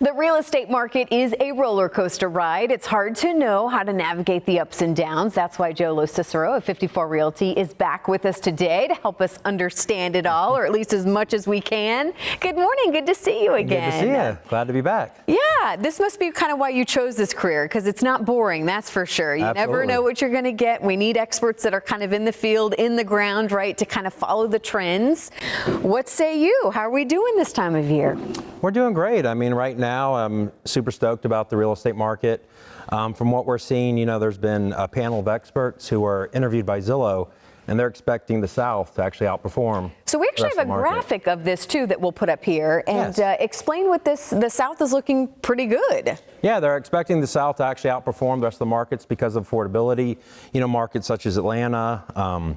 The real estate market is a roller coaster ride. It's hard to know how to navigate the ups and downs. That's why Joe Cicero of 54 Realty is back with us today to help us understand it all, or at least as much as we can. Good morning. Good to see you again. Good to see you. Glad to be back. Yeah, this must be kind of why you chose this career, because it's not boring, that's for sure. You never know what you're going to get. We need experts that are kind of in the field, in the ground, right, to kind of follow the trends. What say you? How are we doing this time of year? We're doing great. I mean, right now, I'm super stoked about the real estate market. From what we're seeing, you know, there's been a panel of experts who were interviewed by Zillow, and they're expecting the South to actually outperform. So we actually have a graphic of this too that we'll put up here, and explain what the South is looking pretty good. Yeah, they're expecting the South to actually outperform the rest of the markets because of affordability. You know, markets such as Atlanta,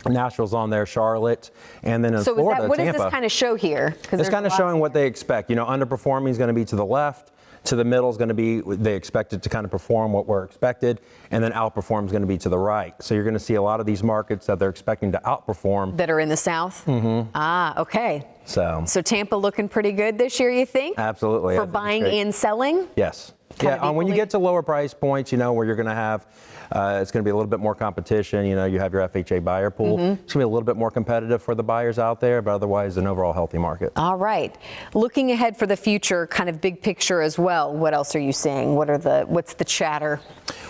Nashville's on there, Charlotte, and then in Florida, what Tampa. Does this kind of show here? It's kind of showing what they expect. You know, underperforming is going to be to the left, to the middle is going to be, they expect it to kind of perform what we're expected, and then outperform is going to be to the right. So you're going to see a lot of these markets that they're expecting to outperform. That are in the South? Mm-hmm. Ah, okay. So Tampa looking pretty good this year, you think? Absolutely. For buying and selling? Yes. Yeah, when you get to lower price points, you know, where you're going to have, it's going to be a little bit more competition. You know, you have your FHA buyer pool. It's going to be a little bit more competitive for the buyers out there, but otherwise an overall healthy market. All right. Looking ahead for the future, kind of big picture as well, what else are you seeing? What's the chatter?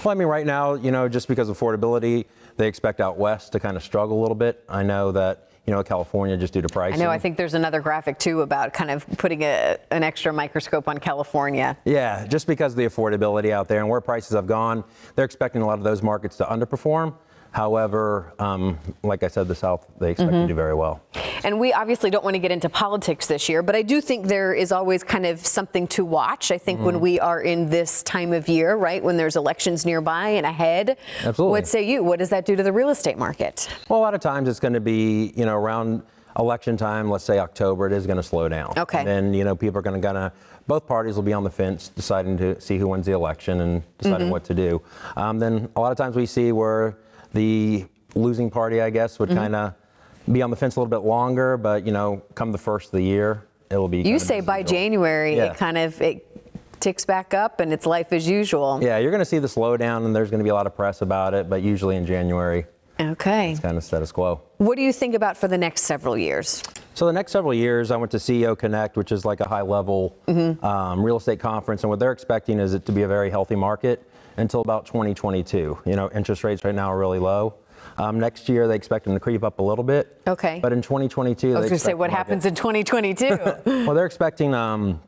Well, I mean, right now, you know, just because of affordability, they expect out west to kind of struggle a little bit. I know that, you know, California, just due to pricing. I know, I think there's another graphic too about kind of putting an extra microscope on California. Yeah, just because of the affordability out there and where prices have gone, they're expecting a lot of those markets to underperform. However, like I said, the South, they expect to do very well. And we obviously don't want to get into politics this year, but I do think there is always kind of something to watch. I think when we are in this time of year, right, when there's elections nearby and ahead. Absolutely. What say you? What does that do to the real estate market? Well, a lot of times it's going to be, you know, around election time, let's say October, it is going to slow down. Okay. And then, you know, people are going to both parties will be on the fence deciding to see who wins the election and deciding what to do. Then a lot of times we see where the losing party, I guess, would kind of be on the fence a little bit longer, but, you know, come the first of the year, it'll be. You say by January, it ticks back up and it's life as usual. Yeah, you're going to see the slowdown and there's going to be a lot of press about it, but usually in January, it's kind of status quo. What do you think about for the next several years? So the next several years, I went to CEO Connect, which is like a high-level real estate conference, and what they're expecting is it to be a very healthy market until about 2022. You know, interest rates right now are really low. Next year, they expect them to creep up a little bit. Okay. But in 2022, I was going to say, what happens in 2022? Well, they're expecting not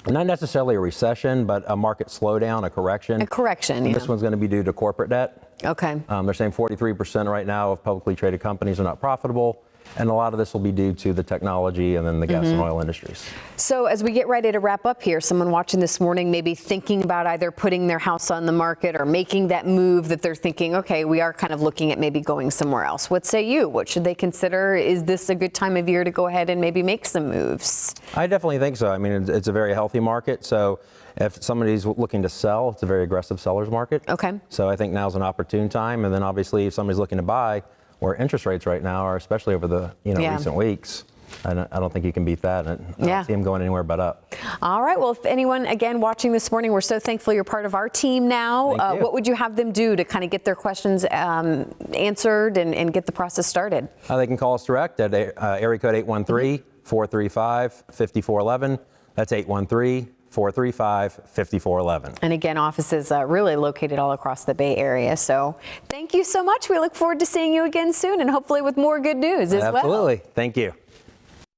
necessarily a recession, but a market slowdown, a correction. A correction, This one's going to be due to corporate debt. Okay. They're saying 43% right now of publicly traded companies are not profitable. And a lot of this will be due to the technology and then the gas and oil industries. So as we get ready to wrap up here, someone watching this morning maybe thinking about either putting their house on the market or making that move that they're thinking, okay, we are kind of looking at maybe going somewhere else. What say you? What should they consider? Is this a good time of year to go ahead and maybe make some moves? I definitely think so. I mean, it's a very healthy market. So if somebody's looking to sell, it's a very aggressive seller's market. Okay. So I think now's an opportune time. And then obviously if somebody's looking to buy, where interest rates right now are, especially over the recent weeks, I don't think you can beat that. I don't see them going anywhere but up. All right. Well, if anyone, again, watching this morning, we're so thankful you're part of our team now. What would you have them do to kind of get their questions answered and get the process started? They can call us direct at area code 813-435-5411. That's 813-435-5411. And again, offices really located all across the Bay Area. So thank you so much. We look forward to seeing you again soon and hopefully with more good news as well. Absolutely. Thank you.